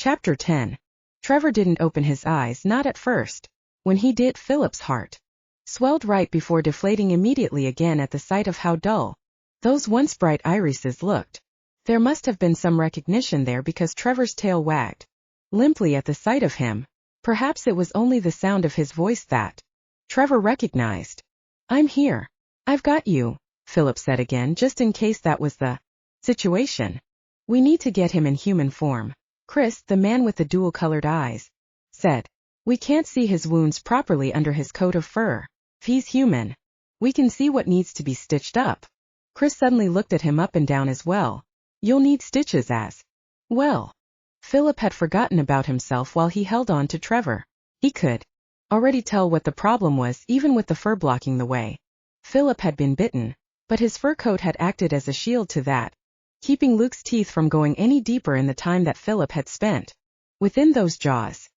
Chapter 10. Trevor didn't open his eyes, not at first. When he did, Phillip's heart swelled right before deflating immediately again at the sight of how dull those once bright irises looked. There must have been some recognition there because Trevor's tail wagged limply at the sight of him. Perhaps it was only the sound of his voice that Trevor recognized. "I'm here. I've got you," Phillip said again, just in case that was the situation. "We need to get him in human form," Chris, the man with the dual-colored eyes, said. "We can't see his wounds properly under his coat of fur. If he's human, we can see what needs to be stitched up." Chris suddenly looked at him up and down as well. "You'll need stitches as well." Phillip had forgotten about himself while he held on to Trevor. He could already tell what the problem was, even with the fur blocking the way. Phillip had been bitten, but his fur coat had acted as a shield to that, keeping Luke's teeth from going any deeper in the time that Phillip had spent within those jaws.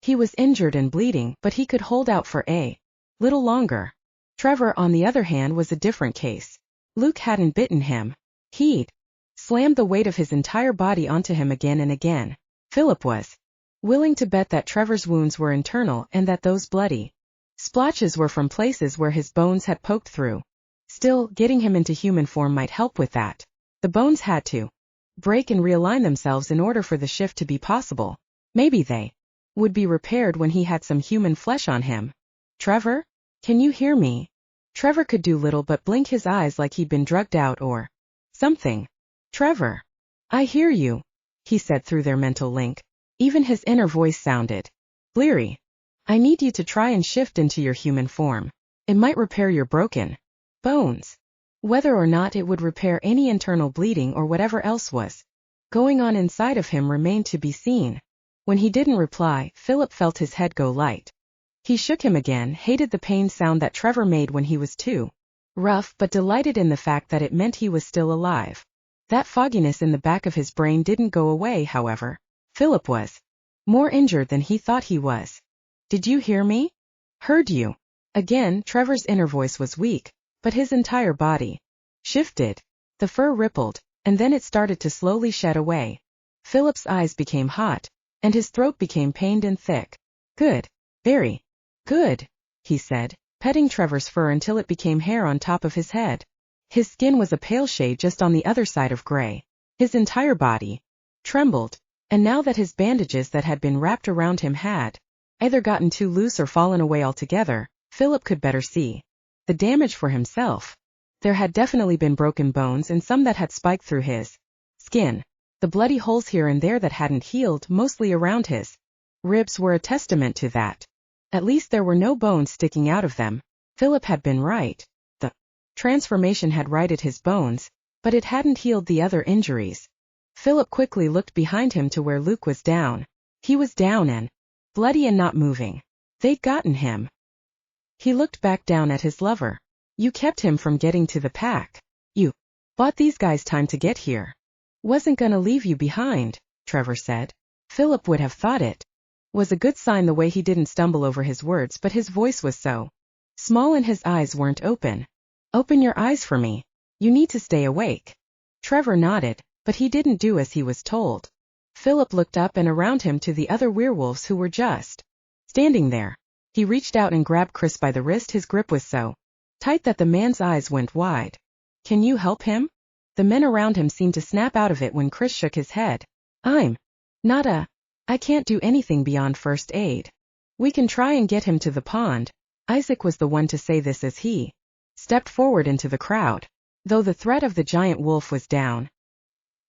He was injured and bleeding, but he could hold out for a little longer. Trevor, on the other hand, was a different case. Luke hadn't bitten him. He'd slammed the weight of his entire body onto him again and again. Phillip was willing to bet that Trevor's wounds were internal and that those bloody splotches were from places where his bones had poked through. Still, getting him into human form might help with that. The bones had to break and realign themselves in order for the shift to be possible. Maybe they would be repaired when he had some human flesh on him. "Trevor? Can you hear me?" Trevor could do little but blink his eyes like he'd been drugged out or something. "Trevor, I hear you," he said through their mental link. Even his inner voice sounded bleary. "I need you to try and shift into your human form. It might repair your broken bones." Whether or not it would repair any internal bleeding or whatever else was going on inside of him remained to be seen. When he didn't reply, Phillip felt his head go light. He shook him again, hated the pain sound that Trevor made when he was too rough, but delighted in the fact that it meant he was still alive. That fogginess in the back of his brain didn't go away, however. Phillip was more injured than he thought he was. "Did you hear me?" "Heard you." Again, Trevor's inner voice was weak, but his entire body shifted. The fur rippled, and then it started to slowly shed away. Phillip's eyes became hot, and his throat became pained and thick. "Good. Very good," he said, petting Trevor's fur until it became hair on top of his head. His skin was a pale shade just on the other side of gray. His entire body trembled, and now that his bandages that had been wrapped around him had either gotten too loose or fallen away altogether, Phillip could better see the damage for himself. There had definitely been broken bones and some that had spiked through his skin. The bloody holes here and there that hadn't healed, mostly around his ribs, were a testament to that. At least there were no bones sticking out of them. Phillip had been right. The transformation had righted his bones, but it hadn't healed the other injuries. Phillip quickly looked behind him to where Luke was down. He was down and bloody and not moving. They'd gotten him. He looked back down at his lover. "You kept him from getting to the pack. You bought these guys time to get here." "Wasn't gonna leave you behind," Trevor said. Phillip would have thought it was a good sign the way he didn't stumble over his words, but his voice was so small and his eyes weren't open. "Open your eyes for me. You need to stay awake." Trevor nodded, but he didn't do as he was told. Phillip looked up and around him to the other werewolves who were just standing there. He reached out and grabbed Chris by the wrist. His grip was so tight that the man's eyes went wide. "Can you help him?" The men around him seemed to snap out of it when Chris shook his head. "I'm not I can't do anything beyond first aid. We can try and get him to the pond." Isaac was the one to say this as he stepped forward into the crowd. Though the threat of the giant wolf was down,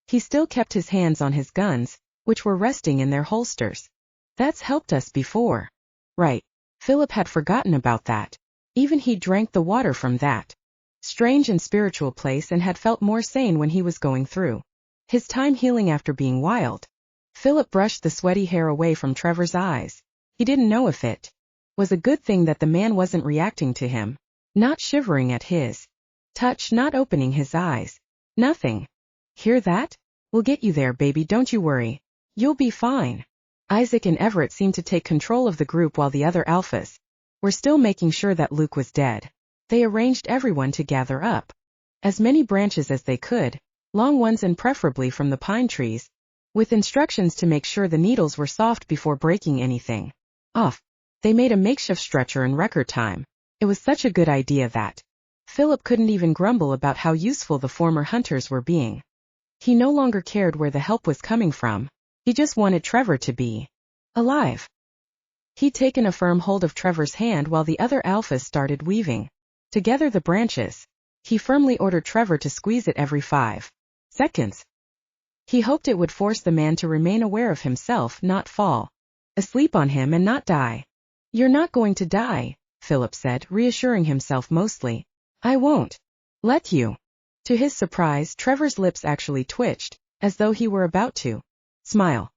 he still kept his hands on his guns, which were resting in their holsters. "That's helped us before." Right. Phillip had forgotten about that. Even he drank the water from that strange and spiritual place and had felt more sane when he was going through his time healing after being wild. Phillip brushed the sweaty hair away from Trevor's eyes. He didn't know if it was a good thing that the man wasn't reacting to him, not shivering at his touch, not opening his eyes. "Nothing. Hear that? We'll get you there, baby, don't you worry. You'll be fine." Isaac and Everett seemed to take control of the group while the other alphas were still making sure that Luke was dead. They arranged everyone to gather up as many branches as they could, long ones and preferably from the pine trees, with instructions to make sure the needles were soft before breaking anything off. They made a makeshift stretcher in record time. It was such a good idea that Phillip couldn't even grumble about how useful the former hunters were being. He no longer cared where the help was coming from. He just wanted Trevor to be alive. He'd taken a firm hold of Trevor's hand while the other alphas started weaving together the branches. He firmly ordered Trevor to squeeze it every 5 seconds. He hoped it would force the man to remain aware of himself, not fall asleep on him and not die. "You're not going to die," Phillip said, reassuring himself mostly. "I won't let you." To his surprise, Trevor's lips actually twitched, as though he were about to smile.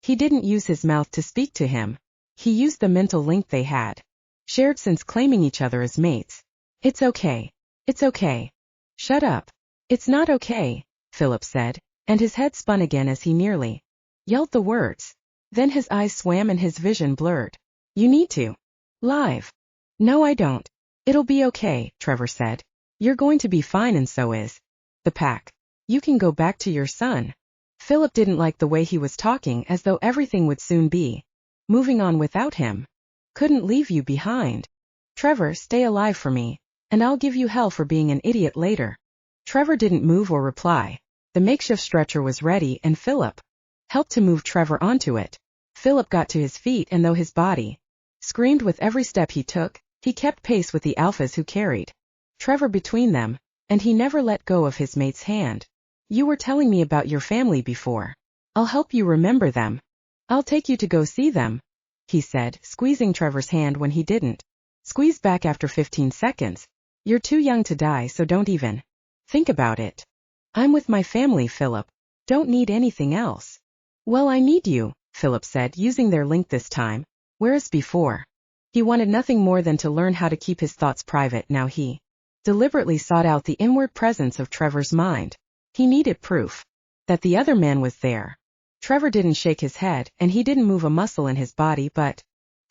He didn't use his mouth to speak to him. He used the mental link they had shared since claiming each other as mates. "It's okay. It's okay. Shut up." "It's not okay," Phillip said, and his head spun again as he nearly yelled the words. Then his eyes swam and his vision blurred. "You need to live." "No, I don't. It'll be okay," Trevor said. "You're going to be fine, and so is the pack. You can go back to your son." Phillip didn't like the way he was talking, as though everything would soon be moving on without him. "Couldn't leave you behind. Trevor, stay alive for me, and I'll give you hell for being an idiot later." Trevor didn't move or reply. The makeshift stretcher was ready, and Phillip helped to move Trevor onto it. Phillip got to his feet, and though his body screamed with every step he took, he kept pace with the alphas who carried Trevor between them, and he never let go of his mate's hand. "You were telling me about your family before. I'll help you remember them. I'll take you to go see them," he said, squeezing Trevor's hand when he didn't squeeze back after 15 seconds. "You're too young to die, so don't even think about it. I'm with my family, Phillip. Don't need anything else." "Well, I need you," Phillip said, using their link this time, whereas before he wanted nothing more than to learn how to keep his thoughts private. Now he deliberately sought out the inward presence of Trevor's mind. He needed proof that the other man was there. Trevor didn't shake his head, and he didn't move a muscle in his body, but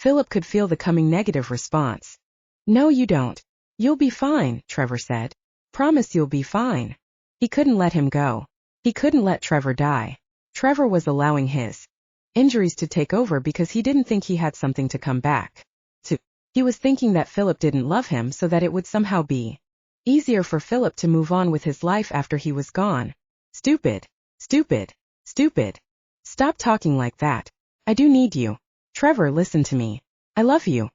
Phillip could feel the coming negative response. "No, you don't. You'll be fine," Trevor said. "Promise you'll be fine." He couldn't let him go. He couldn't let Trevor die. Trevor was allowing his injuries to take over because he didn't think he had something to come back to. He was thinking that Phillip didn't love him, so that it would somehow be easier for Phillip to move on with his life after he was gone. Stupid. Stupid. Stupid. Stop talking like that. I do need you. Trevor, listen to me. I love you.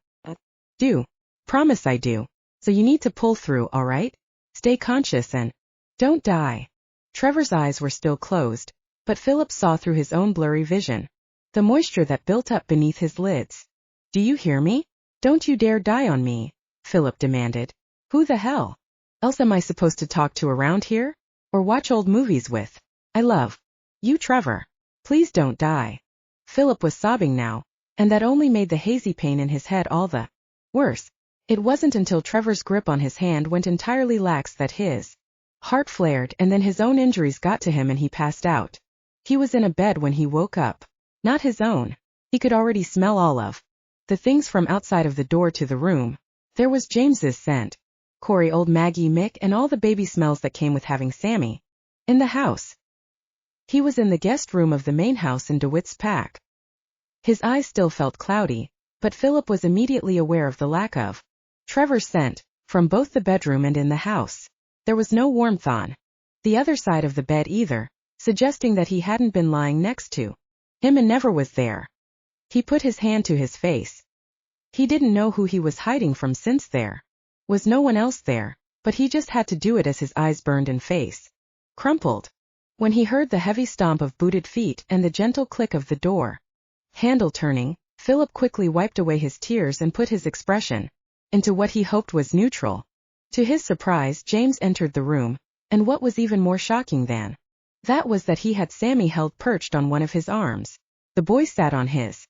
Do. Promise I do. So you need to pull through, all right? Stay conscious and don't die. Trevor's eyes were still closed, but Phillip saw through his own blurry vision the moisture that built up beneath his lids. "Do you hear me? Don't you dare die on me," Phillip demanded. "Who the hell else am I supposed to talk to around here? Or watch old movies with? I love you, Trevor. Please don't die." Phillip was sobbing now, and that only made the hazy pain in his head all the worse. It wasn't until Trevor's grip on his hand went entirely lax that his heart flared, and then his own injuries got to him and he passed out. He was in a bed when he woke up. Not his own. He could already smell all of the things from outside of the door to the room. There was James's scent, Corey, old Maggie, Mick, and all the baby smells that came with having Sammy in the house. He was in the guest room of the main house in DeWitt's pack. His eyes still felt cloudy, but Phillip was immediately aware of the lack of Trevor's scent from both the bedroom and in the house. There was no warmth on the other side of the bed either, suggesting that he hadn't been lying next to him and never was there. He put his hand to his face. He didn't know who he was hiding from since there was no one else there, but he just had to do it as his eyes burned and face crumpled. When he heard the heavy stomp of booted feet and the gentle click of the door handle turning, Phillip quickly wiped away his tears and put his expression into what he hoped was neutral. To his surprise, James entered the room, and what was even more shocking than that was that he had Sammy held perched on one of his arms. The boy sat on his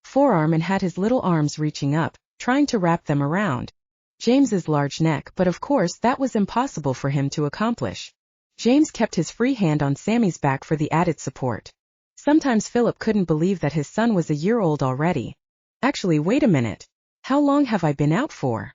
forearm and had his little arms reaching up, trying to wrap them around James's large neck, but of course that was impossible for him to accomplish. James kept his free hand on Sammy's back for the added support. Sometimes Phillip couldn't believe that his son was a year old already. Actually, wait a minute. How long have I been out for?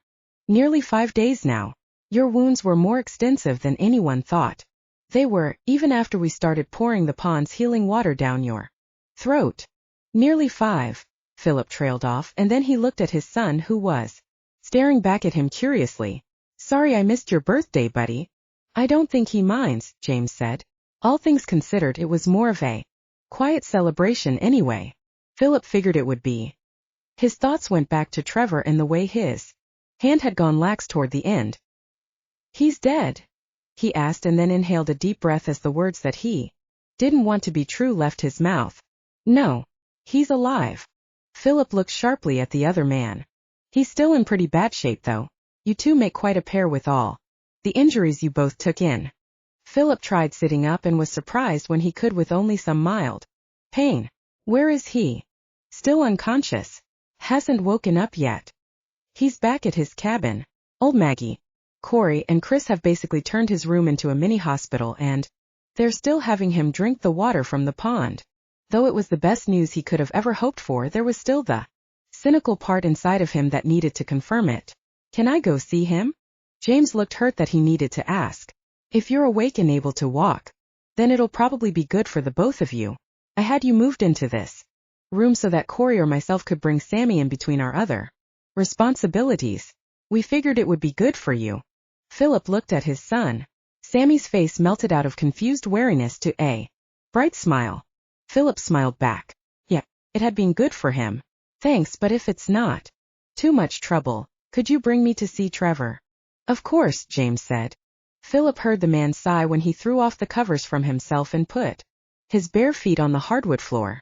Nearly 5 days now. Your wounds were more extensive than anyone thought. They were, even after we started pouring the pond's healing water down your throat. Nearly 5, Phillip trailed off, and then he looked at his son, who was staring back at him curiously. Sorry I missed your birthday, buddy. I don't think he minds, James said. All things considered, it was more of a quiet celebration anyway. Phillip figured it would be. His thoughts went back to Trevor and the way his hand had gone lax toward the end. He's dead, he asked, and then inhaled a deep breath as the words that he didn't want to be true left his mouth. No, he's alive. Phillip looked sharply at the other man. He's still in pretty bad shape though. You two make quite a pair with all the injuries you both took in. Phillip tried sitting up and was surprised when he could with only some mild pain. Where is he? Still unconscious. Hasn't woken up yet. He's back at his cabin. Old Maggie, Corey, and Chris have basically turned his room into a mini hospital, and they're still having him drink the water from the pond. Though it was the best news he could have ever hoped for, there was still the cynical part inside of him that needed to confirm it. Can I go see him? James looked hurt that he needed to ask. If you're awake and able to walk, then it'll probably be good for the both of you. I had you moved into this room so that Corey or myself could bring Sammy in between our other responsibilities. We figured it would be good for you. Phillip looked at his son. Sammy's face melted out of confused wariness to a bright smile. Phillip smiled back. Yeah, it had been good for him. Thanks, but if it's not too much trouble, could you bring me to see Trevor? Of course, James said. Phillip heard the man sigh when he threw off the covers from himself and put his bare feet on the hardwood floor.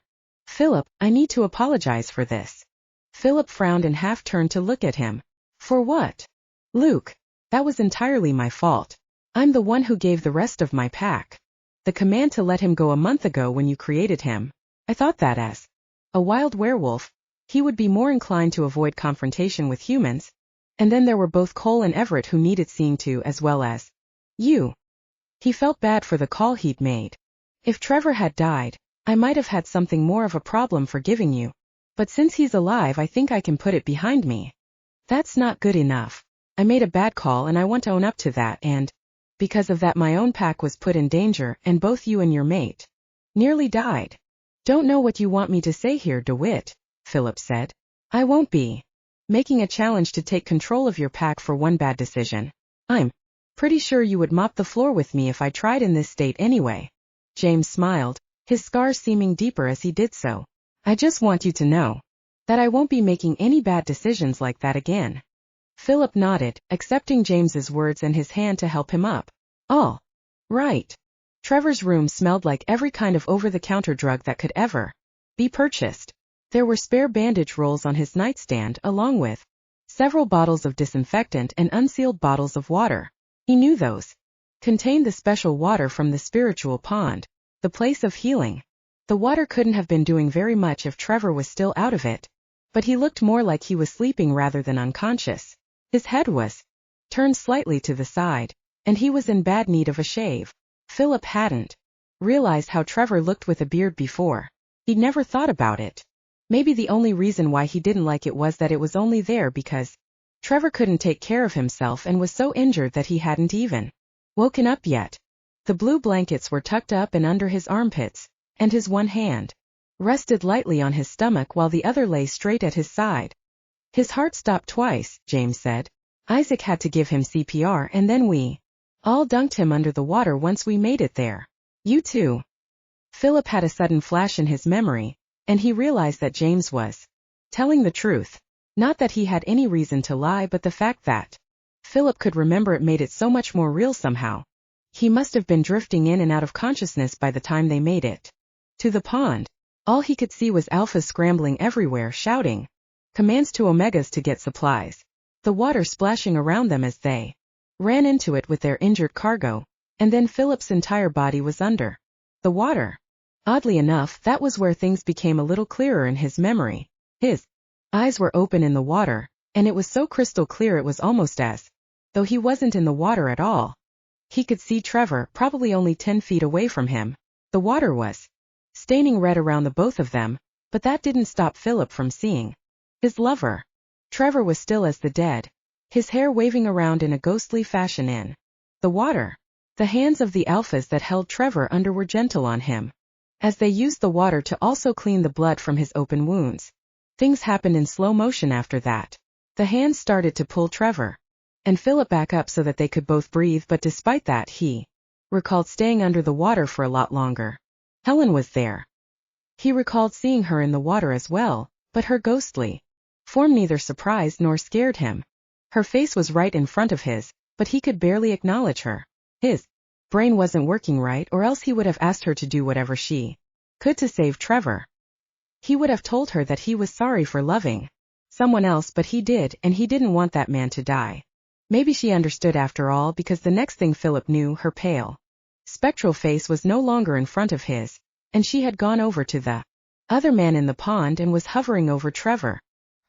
Phillip, I need to apologize for this. Phillip frowned and half turned to look at him. For what? Luke, that was entirely my fault. I'm the one who gave the rest of my pack the command to let him go a month ago when you created him. I thought that as a wild werewolf, he would be more inclined to avoid confrontation with humans. And then there were both Cole and Everett who needed seeing to, as well as you. He felt bad for the call he'd made. If Trevor had died, I might have had something more of a problem forgiving you. But since he's alive, I think I can put it behind me. That's not good enough. I made a bad call and I want to own up to that, and because of that my own pack was put in danger, and both you and your mate nearly died. Don't know what you want me to say here, DeWitt, Phillip said. I won't be making a challenge to take control of your pack for one bad decision. I'm pretty sure you would mop the floor with me if I tried in this state anyway. James smiled, his scars seeming deeper as he did so. I just want you to know that I won't be making any bad decisions like that again. Phillip nodded, accepting James's words and his hand to help him up. All right. Trevor's room smelled like every kind of over-the-counter drug that could ever be purchased. There were spare bandage rolls on his nightstand, along with several bottles of disinfectant and unsealed bottles of water. He knew those contained the special water from the spiritual pond, the place of healing. The water couldn't have been doing very much if Trevor was still out of it, but he looked more like he was sleeping rather than unconscious. His head was turned slightly to the side, and he was in bad need of a shave. Phillip hadn't realized how Trevor looked with a beard before. He'd never thought about it. Maybe the only reason why he didn't like it was that it was only there because Trevor couldn't take care of himself and was so injured that he hadn't even woken up yet. The blue blankets were tucked up and under his armpits, and his one hand rested lightly on his stomach while the other lay straight at his side. His heart stopped twice, James said. Isaac had to give him CPR, and then we all dunked him under the water once we made it there. You too. Phillip had a sudden flash in his memory, and he realized that James was telling the truth. Not that he had any reason to lie, but the fact that Phillip could remember it made it so much more real somehow. He must have been drifting in and out of consciousness by the time they made it to the pond. All he could see was alphas scrambling everywhere, shouting commands to omegas to get supplies. The water splashing around them as they ran into it with their injured cargo, and then Phillip's entire body was under the water. Oddly enough, that was where things became a little clearer in his memory. His eyes were open in the water, and it was so crystal clear it was almost as though he wasn't in the water at all. He could see Trevor, probably only 10 feet away from him. The water was staining red around the both of them, but that didn't stop Phillip from seeing his lover. Trevor was still as the dead, his hair waving around in a ghostly fashion in the water. The hands of the alphas that held Trevor under were gentle on him, as they used the water to also clean the blood from his open wounds. Things happened in slow motion after that. The hands started to pull Trevor and Phillip back up so that they could both breathe, but despite that he recalled staying under the water for a lot longer. Helen was there. He recalled seeing her in the water as well, but her ghostly form neither surprised nor scared him. Her face was right in front of his, but he could barely acknowledge her. His brain wasn't working right, or else he would have asked her to do whatever she could to save Trevor. He would have told her that he was sorry for loving someone else, but he did, and he didn't want that man to die. Maybe she understood after all, because the next thing Phillip knew, her pale, spectral face was no longer in front of his, and she had gone over to the other man in the pond and was hovering over Trevor.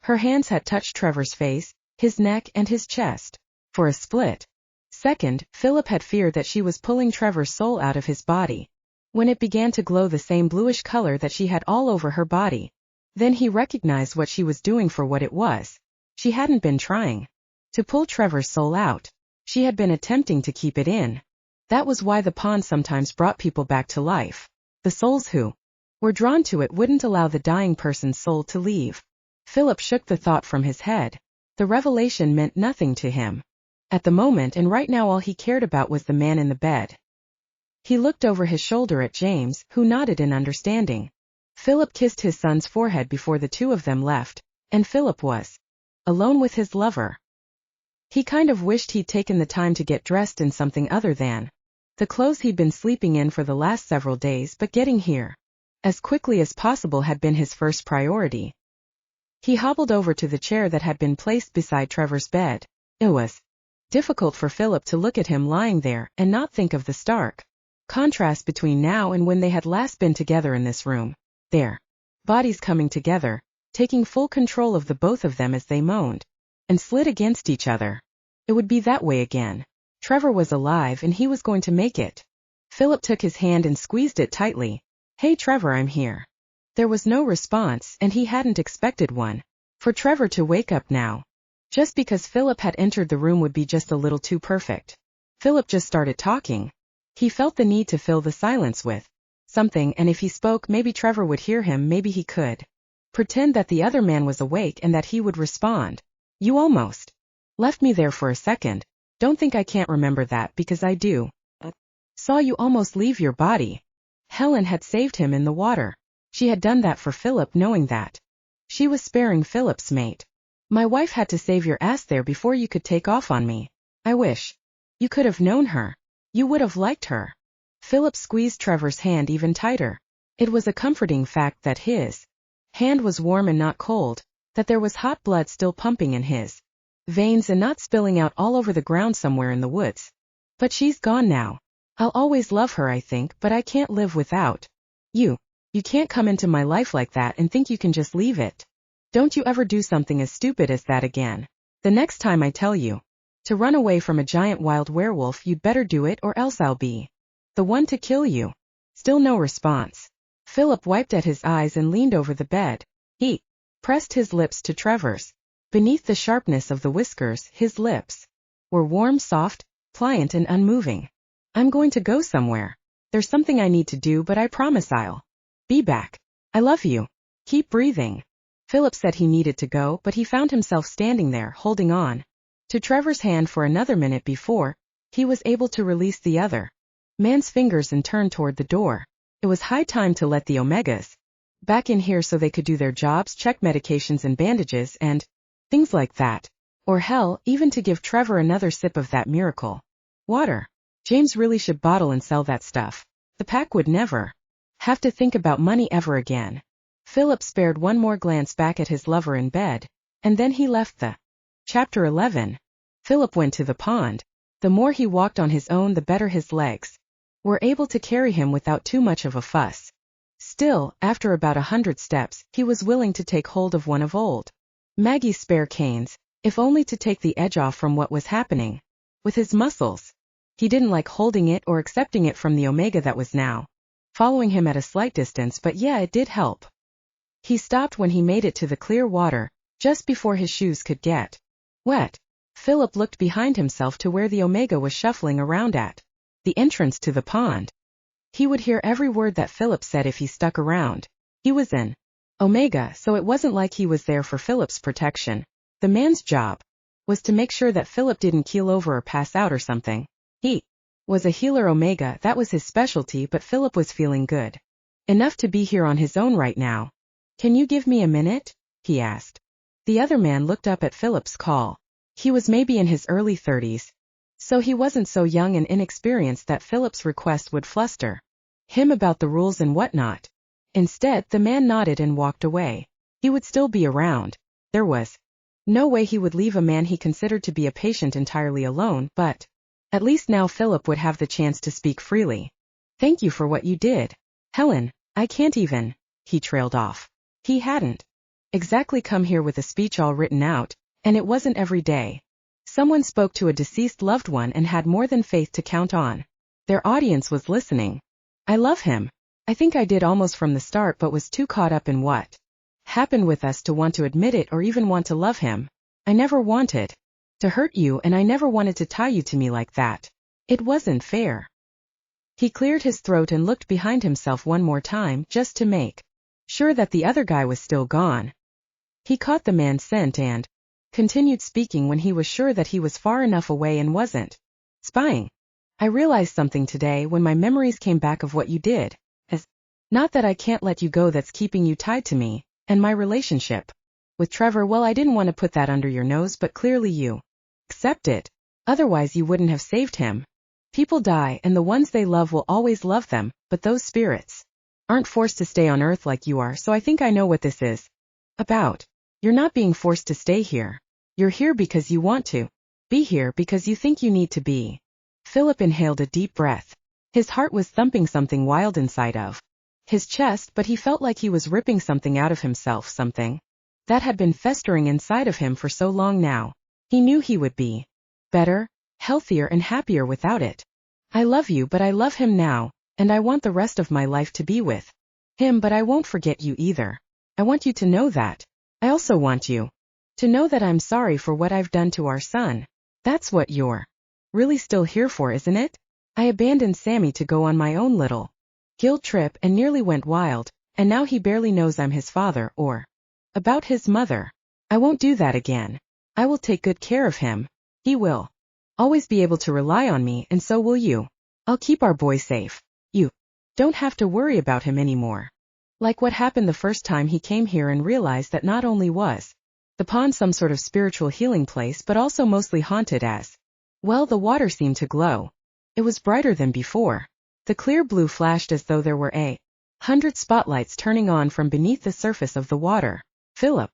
Her hands had touched Trevor's face, his neck, and his chest. For a split second, Phillip had feared that she was pulling Trevor's soul out of his body, when it began to glow the same bluish color that she had all over her body. Then he recognized what she was doing for what it was. She hadn't been trying to pull Trevor's soul out. She had been attempting to keep it in. That was why the pond sometimes brought people back to life. The souls who were drawn to it wouldn't allow the dying person's soul to leave. Phillip shook the thought from his head. The revelation meant nothing to him at the moment, and right now all he cared about was the man in the bed. He looked over his shoulder at James, who nodded in understanding. Phillip kissed his son's forehead before the two of them left, and Phillip was alone with his lover. He kind of wished he'd taken the time to get dressed in something other than the clothes he'd been sleeping in for the last several days, but getting here as quickly as possible had been his first priority. He hobbled over to the chair that had been placed beside Trevor's bed. It was difficult for Phillip to look at him lying there and not think of the stark contrast between now and when they had last been together in this room. Their bodies coming together, taking full control of the both of them as they moaned and slid against each other. It would be that way again. Trevor was alive and he was going to make it. Phillip took his hand and squeezed it tightly. "Hey Trevor, I'm here." There was no response, and he hadn't expected one. For Trevor to wake up now, just because Phillip had entered the room, would be just a little too perfect. Phillip just started talking. He felt the need to fill the silence with something, and if he spoke, maybe Trevor would hear him, maybe he could pretend that the other man was awake and that he would respond. "You almost left me there for a second. Don't think I can't remember that, because I do. Saw you almost leave your body." Helen had saved him in the water. She had done that for Phillip, knowing that she was sparing Phillip's mate. "My wife had to save your ass there before you could take off on me. I wish you could have known her. You would have liked her." Phillip squeezed Trevor's hand even tighter. It was a comforting fact that his hand was warm and not cold, that there was hot blood still pumping in his veins and not spilling out all over the ground somewhere in the woods. "But she's gone now. I'll always love her, I think, but I can't live without you. You can't come into my life like that and think you can just leave it. Don't you ever do something as stupid as that again. The next time I tell you to run away from a giant wild werewolf, you'd better do it, or else I'll be the one to kill you." Still no response. Phillip wiped at his eyes and leaned over the bed. He pressed his lips to Trevor's. Beneath the sharpness of the whiskers, his lips were warm, soft, pliant, and unmoving. "I'm going to go somewhere. There's something I need to do, but I promise I'll be back. I love you. Keep breathing." Phillip said he needed to go, but he found himself standing there, holding on to Trevor's hand for another minute before he was able to release the other man's fingers and turn toward the door. It was high time to let the Omegas back in here so they could do their jobs, check medications and bandages and things like that. Or hell, even to give Trevor another sip of that miracle water. James really should bottle and sell that stuff. The pack would never have to think about money ever again. Phillip spared one more glance back at his lover in bed, and then he left the Chapter 11. Phillip went to the pond. The more he walked on his own, the better his legs were able to carry him without too much of a fuss. Still, after about 100 steps, he was willing to take hold of one of old Maggie's spare canes, if only to take the edge off from what was happening with his muscles. He didn't like holding it or accepting it from the Omega that was now following him at a slight distance, but yeah, it did help. He stopped when he made it to the clear water, just before his shoes could get wet. Phillip looked behind himself to where the Omega was shuffling around at the entrance to the pond. He would hear every word that Phillip said if he stuck around. He was in Omega, so it wasn't like he was there for Phillip's protection. The man's job was to make sure that Phillip didn't keel over or pass out or something. He was a healer Omega, that was his specialty, but Phillip was feeling good enough to be here on his own right now. Can you give me a minute? He asked. The other man looked up at Phillip's call. He was maybe in his early 30s, so he wasn't so young and inexperienced that Phillip's request would fluster him about the rules and whatnot. Instead, the man nodded and walked away. He would still be around. There was no way he would leave a man he considered to be a patient entirely alone, but at least now Phillip would have the chance to speak freely. Thank you for what you did. Helen, I can't even. He trailed off. He hadn't exactly come here with a speech all written out, and it wasn't every day someone spoke to a deceased loved one and had more than faith to count on. Their audience was listening. I love him. I think I did almost from the start, but was too caught up in what happened with us to want to admit it or even want to love him. I never wanted to hurt you, and I never wanted to tie you to me like that. It wasn't fair. He cleared his throat and looked behind himself one more time just to make sure that the other guy was still gone. He caught the man's scent and continued speaking when he was sure that he was far enough away and wasn't spying. I realized something today when my memories came back of what you did. Not that I can't let you go, that's keeping you tied to me, and my relationship with Trevor, well, I didn't want to put that under your nose, but clearly you accept it. Otherwise you wouldn't have saved him. People die, and the ones they love will always love them, but those spirits aren't forced to stay on Earth like you are, so I think I know what this is about. You're not being forced to stay here. You're here because you want to be here, because you think you need to be. Phillip inhaled a deep breath. His heart was thumping something wild inside of his chest, but he felt like he was ripping something out of himself, something that had been festering inside of him for so long now. He knew he would be better, healthier, and happier without it. I love you, but I love him now, and I want the rest of my life to be with him, but I won't forget you either. I want you to know that. I also want you to know that I'm sorry for what I've done to our son. That's what you're really still here for, isn't it? I abandoned Sammy to go on my own little guilt trip and nearly went wild, and now he barely knows I'm his father or about his mother. I won't do that again. I will take good care of him. He will always be able to rely on me, and so will you. I'll keep our boy safe. You don't have to worry about him anymore. Like what happened the first time he came here and realized that not only was the pond some sort of spiritual healing place, but also mostly haunted as well. The water seemed to glow. It was brighter than before. The clear blue flashed as though there were 100 spotlights turning on from beneath the surface of the water. Phillip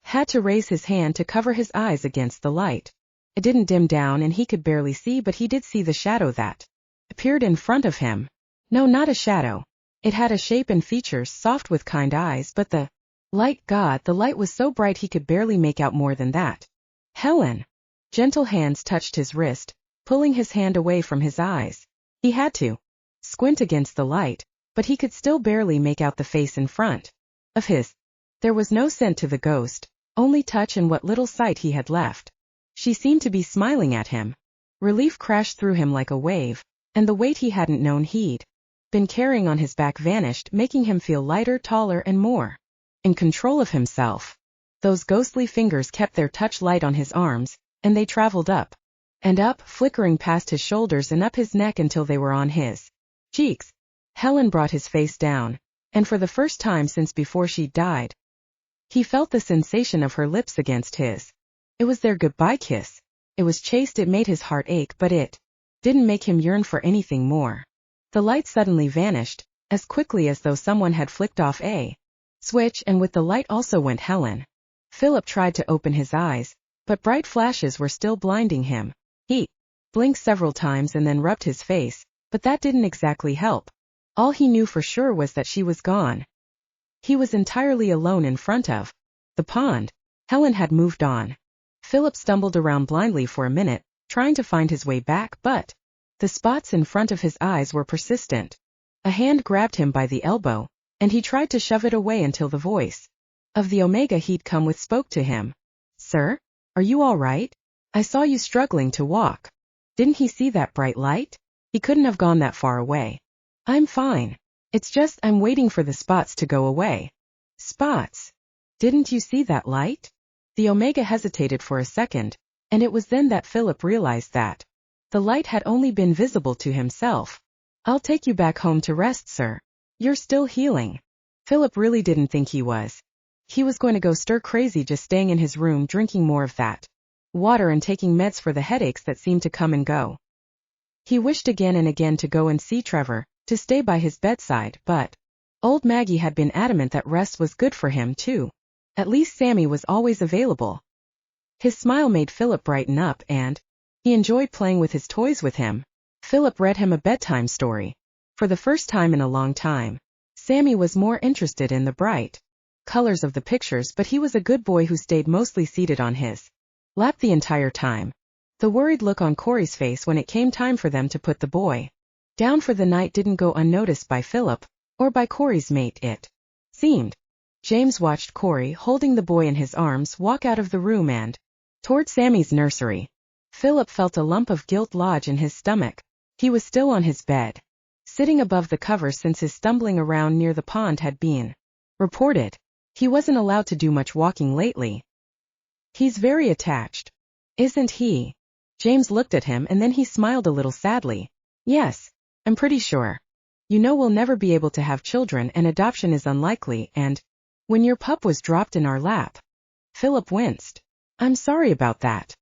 had to raise his hand to cover his eyes against the light. It didn't dim down and he could barely see, but he did see the shadow that appeared in front of him. No, not a shadow. It had a shape and features, soft with kind eyes, but the light was so bright he could barely make out more than that. Helen. Gentle hands touched his wrist, pulling his hand away from his eyes. He had to squint against the light, but he could still barely make out the face in front of his. There was no scent to the ghost, only touch and what little sight he had left. She seemed to be smiling at him. Relief crashed through him like a wave, and the weight he hadn't known he'd been carrying on his back vanished, making him feel lighter, taller, and more in control of himself. Those ghostly fingers kept their touch light on his arms, and they traveled up and up, flickering past his shoulders and up his neck until they were on his cheeks. Helen brought his face down, and for the first time since before she died, he felt the sensation of her lips against his. It was their goodbye kiss. It was chaste, it made his heart ache, but it didn't make him yearn for anything more. The light suddenly vanished, as quickly as though someone had flicked off a switch, and with the light also went Helen. Phillip tried to open his eyes, but bright flashes were still blinding him. He blinked several times and then rubbed his face, but that didn't exactly help. All he knew for sure was that she was gone. He was entirely alone in front of the pond. Helen had moved on. Phillip stumbled around blindly for a minute, trying to find his way back, but the spots in front of his eyes were persistent. A hand grabbed him by the elbow, and he tried to shove it away until the voice of the Omega he'd come with spoke to him. Sir? Are you all right? I saw you struggling to walk. Didn't he see that bright light? He couldn't have gone that far away. I'm fine. It's just I'm waiting for the spots to go away. Spots? Didn't you see that light? The Omega hesitated for a second, and it was then that Phillip realized that the light had only been visible to himself. I'll take you back home to rest, sir. You're still healing. Phillip really didn't think he was. He was going to go stir crazy just staying in his room drinking more of that water and taking meds for the headaches that seemed to come and go. He wished again and again to go and see Trevor, to stay by his bedside, but old Maggie had been adamant that rest was good for him too. At least Sammy was always available. His smile made Phillip brighten up and he enjoyed playing with his toys with him. Phillip read him a bedtime story. For the first time in a long time, Sammy was more interested in the bright colors of the pictures, but he was a good boy who stayed mostly seated on his lap the entire time. The worried look on Corey's face when it came time for them to put the boy down for the night didn't go unnoticed by Phillip, or by Corey's mate it seemed. James watched Corey holding the boy in his arms walk out of the room and toward Sammy's nursery. Phillip felt a lump of guilt lodge in his stomach. He was still on his bed, sitting above the covers since his stumbling around near the pond had been reported. He wasn't allowed to do much walking lately. He's very attached, isn't he? James looked at him and then he smiled a little sadly. Yes, I'm pretty sure. You know we'll never be able to have children and adoption is unlikely, and when your pup was dropped in our lap. Phillip winced. I'm sorry about that.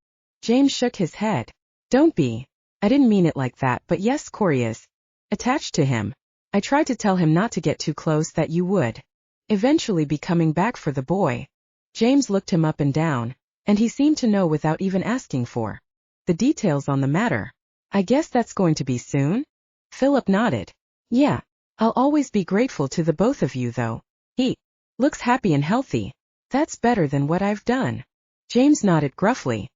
James shook his head. Don't be. I didn't mean it like that, but yes, Corey is attached to him. I tried to tell him not to get too close, that you would eventually be coming back for the boy. James looked him up and down, and he seemed to know without even asking for the details on the matter. I guess that's going to be soon? Phillip nodded. Yeah, I'll always be grateful to the both of you though. He looks happy and healthy. That's better than what I've done. James nodded gruffly.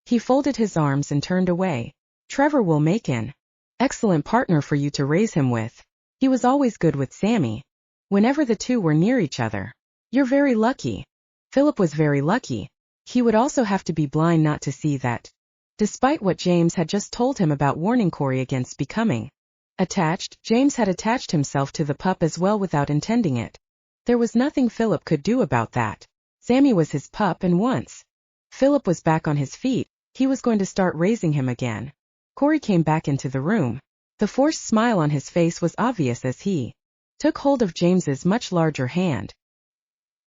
He folded his arms and turned away. Trevor will make an excellent partner for you to raise him with. He was always good with Sammy whenever the two were near each other. You're very lucky. Phillip was very lucky. He would also have to be blind not to see that, despite what James had just told him about warning Corey against becoming attached, James had attached himself to the pup as well without intending it. There was nothing Phillip could do about that. Sammy was his pup, and once Phillip was back on his feet, he was going to start raising him again. Corey came back into the room. The forced smile on his face was obvious as he took hold of James's much larger hand.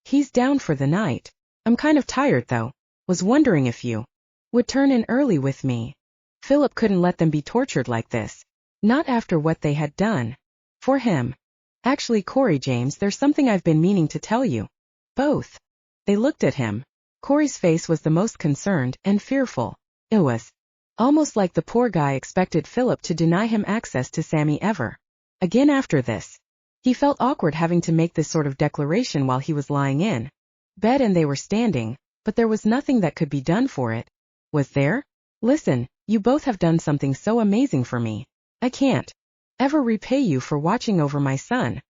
He's down for the night. I'm kind of tired though. Was wondering if you would turn in early with me. Phillip couldn't let them be tortured like this. Not after what they had done for him. Actually, Corey, James, there's something I've been meaning to tell you. Both. They looked at him. Corey's face was the most concerned and fearful. It was almost like the poor guy expected Phillip to deny him access to Sammy ever again after this. He felt awkward having to make this sort of declaration while he was lying in bed and they were standing, but there was nothing that could be done for it. Was there? Listen, you both have done something so amazing for me. I can't ever repay you for watching over my son.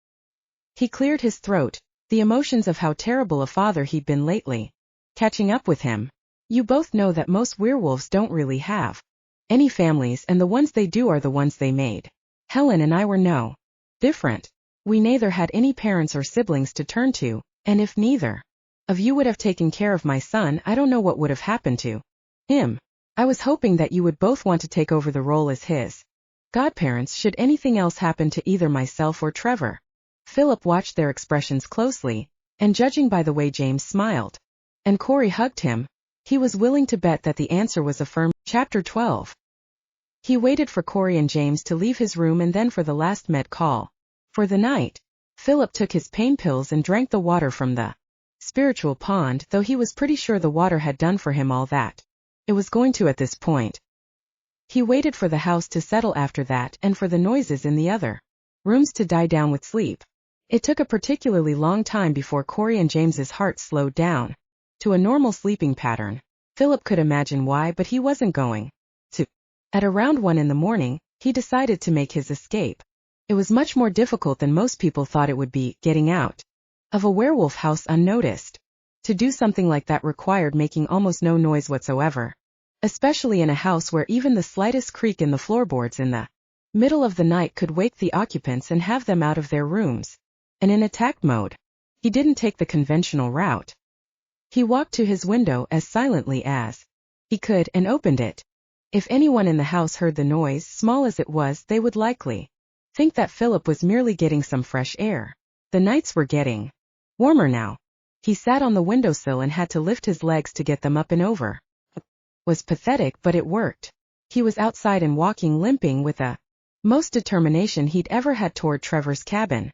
He cleared his throat, the emotions of how terrible a father he'd been lately catching up with him. You both know that most werewolves don't really have any families, and the ones they do are the ones they made. Helen and I were no different. We neither had any parents or siblings to turn to, and if neither of you would have taken care of my son, I don't know what would have happened to him. I was hoping that you would both want to take over the role as his godparents should anything else happen to either myself or Trevor. Phillip watched their expressions closely, and judging by the way James smiled and Corey hugged him, he was willing to bet that the answer was affirmed. Chapter 12. He waited for Corey and James to leave his room and then for the last med call for the night. Phillip took his pain pills and drank the water from the spiritual pond, though he was pretty sure the water had done for him all that it was going to at this point. He waited for the house to settle after that and for the noises in the other rooms to die down with sleep. It took a particularly long time before Corey and James's hearts slowed down to a normal sleeping pattern. Phillip could imagine why, but he wasn't going to. At around 1 in the morning, he decided to make his escape. It was much more difficult than most people thought it would be, getting out of a werewolf house unnoticed. To do something like that required making almost no noise whatsoever, especially in a house where even the slightest creak in the floorboards in the Middle of the night could wake the occupants and have them out of their rooms. And in attack mode. He didn't take the conventional route. He walked to his window as silently as he could and opened it. If anyone in the house heard the noise, small as it was, they would likely think that Phillip was merely getting some fresh air. The nights were getting warmer now. He sat on the windowsill and had to lift his legs to get them up and over. It was pathetic, but it worked. He was outside and walking, limping with the most determination he'd ever had toward Trevor's cabin.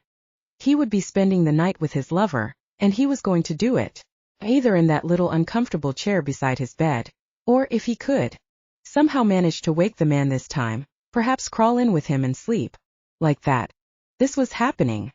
He would be spending the night with his lover, and he was going to do it, either in that little uncomfortable chair beside his bed, or, if he could, somehow manage to wake the man this time, perhaps crawl in with him and sleep. Like that. This was happening.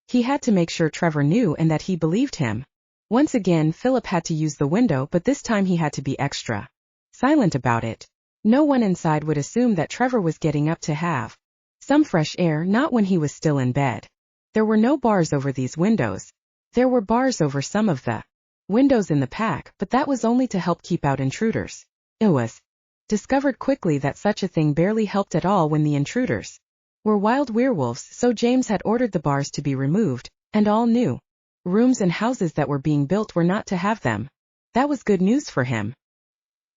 He had to make sure Trevor knew and that he believed him. Once again, Phillip had to use the window, but this time he had to be extra silent about it. No one inside would assume that Trevor was getting up to have some fresh air, not when he was still in bed. There were no bars over these windows. There were bars over some of the windows in the pack, but that was only to help keep out intruders. It was discovered quickly that such a thing barely helped at all when the intruders were wild werewolves, so James had ordered the bars to be removed, and all new rooms and houses that were being built were not to have them. That was good news for him.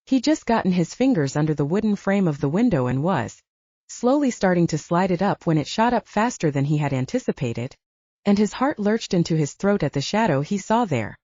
He'd just gotten his fingers under the wooden frame of the window and was slowly starting to slide it up when it shot up faster than he had anticipated, and his heart lurched into his throat at the shadow he saw there.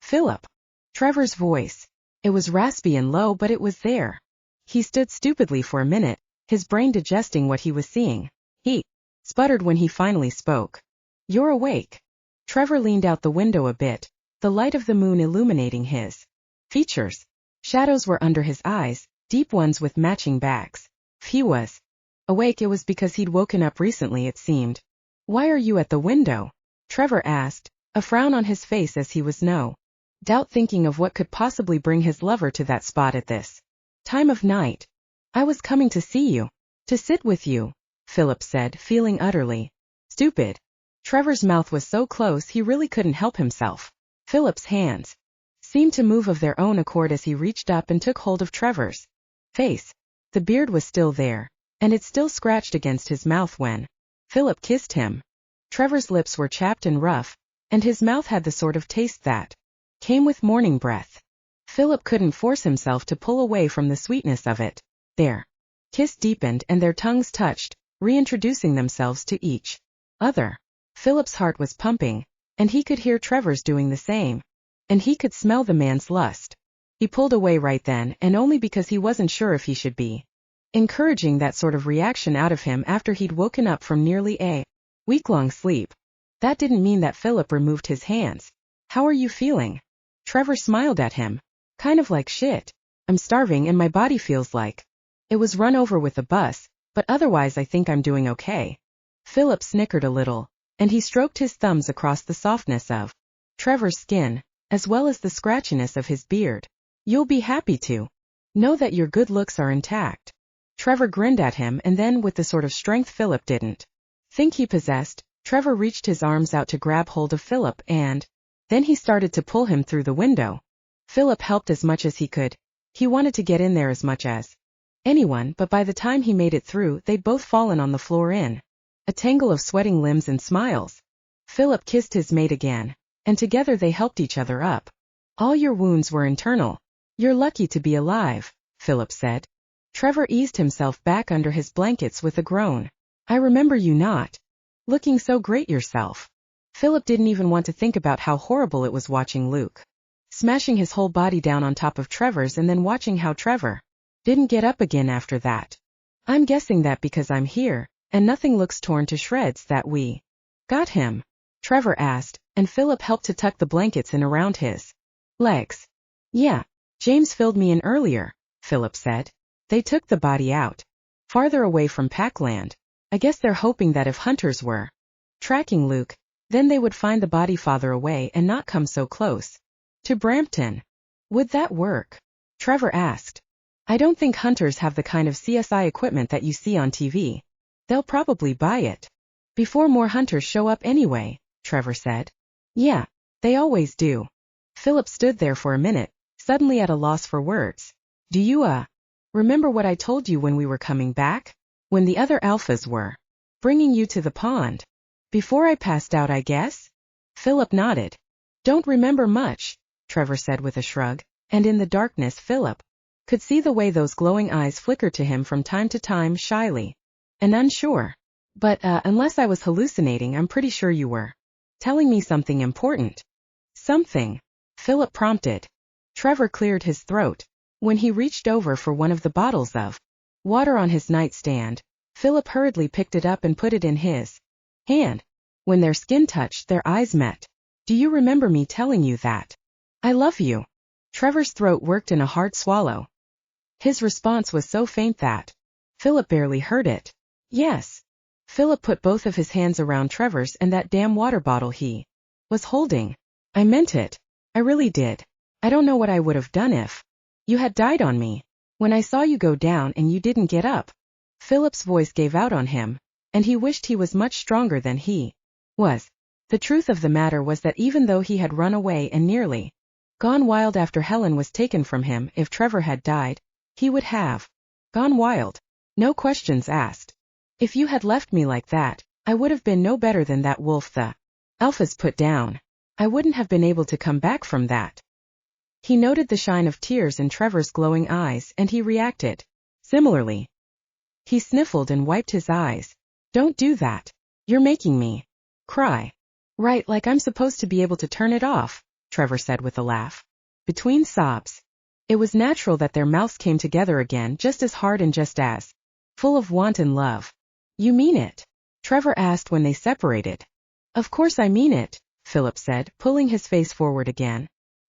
Phillip. Trevor's voice. It was raspy and low, but it was there. He stood stupidly for a minute, his brain digesting what he was seeing. He sputtered when he finally spoke. "You're awake." Trevor leaned out the window a bit, the light of the moon illuminating his features. Shadows were under his eyes, deep ones with matching backs. If he was awake, it was because he'd woken up recently, it seemed. "Why are you at the window?" Trevor asked, a frown on his face as he was no doubt thinking of what could possibly bring his lover to that spot at this time of night. "I was coming to see you. To sit with you," Phillip said, feeling utterly stupid. Trevor's mouth was so close he really couldn't help himself. Phillip's hands seemed to move of their own accord as he reached up and took hold of Trevor's face. The beard was still there, and it still scratched against his mouth when Phillip kissed him. Trevor's lips were chapped and rough, and his mouth had the sort of taste that came with morning breath. Phillip couldn't force himself to pull away from the sweetness of it. Their kiss deepened and their tongues touched, reintroducing themselves to each other. Phillip's heart was pumping, and he could hear Trevor's doing the same. And he could smell the man's lust. He pulled away right then, and only because he wasn't sure if he should be encouraging that sort of reaction out of him after he'd woken up from nearly a week-long sleep. That didn't mean that Phillip removed his hands. "How are you feeling?" Trevor smiled at him. "Kind of like shit. I'm starving and my body feels like it was run over with a bus, but otherwise I think I'm doing okay." Phillip snickered a little, and he stroked his thumbs across the softness of Trevor's skin, as well as the scratchiness of his beard. "You'll be happy to know that your good looks are intact." Trevor grinned at him, and then, with the sort of strength Phillip didn't think he possessed, Trevor reached his arms out to grab hold of Phillip, and then he started to pull him through the window. Phillip helped as much as he could. He wanted to get in there as much as anyone, but by the time he made it through, they'd both fallen on the floor in a tangle of sweating limbs and smiles. Phillip kissed his mate again, and together they helped each other up. "All your wounds were internal. You're lucky to be alive," Phillip said. Trevor eased himself back under his blankets with a groan. "I remember you not looking so great yourself." Phillip didn't even want to think about how horrible it was watching Luke smashing his whole body down on top of Trevor's and then watching how Trevor didn't get up again after that. "I'm guessing that because I'm here, and nothing looks torn to shreds, that we got him?" Trevor asked, and Phillip helped to tuck the blankets in around his legs. "Yeah, James filled me in earlier," Phillip said. "They took the body out farther away from Packland. I guess they're hoping that if hunters were tracking Luke, then they would find the body farther away and not come so close to Brampton." "Would that work?" Trevor asked. "I don't think hunters have the kind of CSI equipment that you see on TV. They'll probably buy it before more hunters show up anyway," Trevor said. "Yeah, they always do." Phillip stood there for a minute, suddenly at a loss for words. "Do you, remember what I told you when we were coming back?" when the other alphas were bringing you to the pond. Before I passed out, I guess? Phillip nodded. Don't remember much, Trevor said with a shrug, and in the darkness Phillip could see the way those glowing eyes flickered to him from time to time, shyly and unsure. But, unless I was hallucinating, I'm pretty sure you were telling me something important. Something? Phillip prompted. Trevor cleared his throat. When he reached over for one of the bottles of water on his nightstand, Phillip hurriedly picked it up and put it in his hand. When their skin touched, their eyes met. Do you remember me telling you that I love you? Trevor's throat worked in a hard swallow. His response was so faint that Phillip barely heard it. Yes. Phillip put both of his hands around Trevor's and that damn water bottle he was holding. I meant it. I really did. I don't know what I would have done if you had died on me. When I saw you go down and you didn't get up. Phillip's voice gave out on him, and he wished he was much stronger than he was. The truth of the matter was that even though he had run away and nearly gone wild after Helen was taken from him, if Trevor had died, he would have gone wild. No questions asked. If you had left me like that, I would have been no better than that wolf the alphas put down. I wouldn't have been able to come back from that. He noted the shine of tears in Trevor's glowing eyes, and he reacted similarly. He sniffled and wiped his eyes. Don't do that. You're making me cry. Right, like I'm supposed to be able to turn it off, Trevor said with a laugh. Between sobs. It was natural that their mouths came together again, just as hard and just as full of want and love. You mean it? Trevor asked when they separated. Of course I mean it, Phillip said, pulling his face forward again.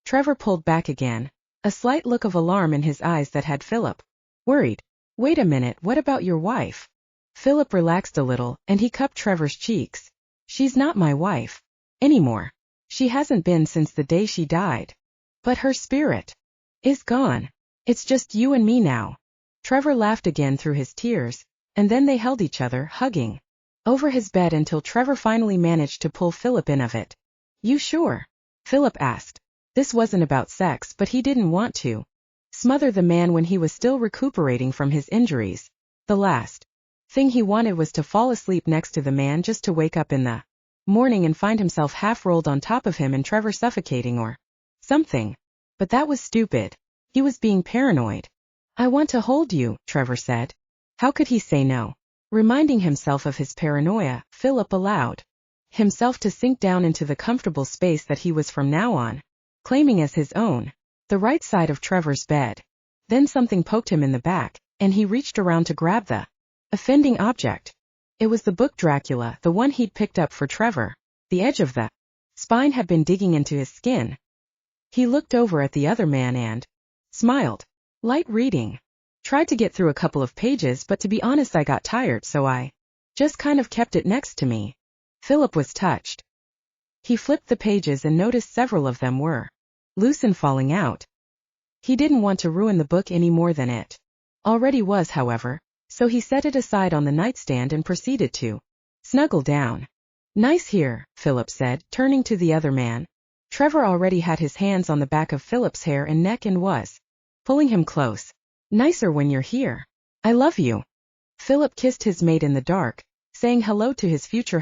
Trevor pulled back again, a slight look of alarm in his eyes that had Phillip worried. Wait a minute, what about your wife? Phillip relaxed a little, and he cupped Trevor's cheeks. She's not my wife anymore. She hasn't been since the day she died. But her spirit is gone. It's just you and me now. Trevor laughed again through his tears, and then they held each other, hugging over his bed until Trevor finally managed to pull Phillip in of it. You sure? Phillip asked. This wasn't about sex, but he didn't want to smother the man when he was still recuperating from his injuries. The last thing he wanted was to fall asleep next to the man, just to wake up in the morning and find himself half rolled on top of him and Trevor suffocating or something. But that was stupid. He was being paranoid. I want to hold you, Trevor said. How could he say no? Reminding himself of his paranoia, Phillip allowed himself to sink down into the comfortable space that he was from now on claiming as his own, the right side of Trevor's bed. Then something poked him in the back, and he reached around to grab the offending object. It was the book Dracula, the one he'd picked up for Trevor. The edge of the spine had been digging into his skin. He looked over at the other man and smiled. Light reading. Tried to get through a couple of pages, but to be honest I got tired, so I just kind of kept it next to me. Phillip was touched. He flipped the pages and noticed several of them were loose and falling out. He didn't want to ruin the book any more than it already was, however, so he set it aside on the nightstand and proceeded to snuggle down. Nice here, Phillip said, turning to the other man. Trevor already had his hands on the back of Phillip's hair and neck and was pulling him close. Nicer when you're here. I love you. Phillip kissed his mate in the dark, saying hello to his future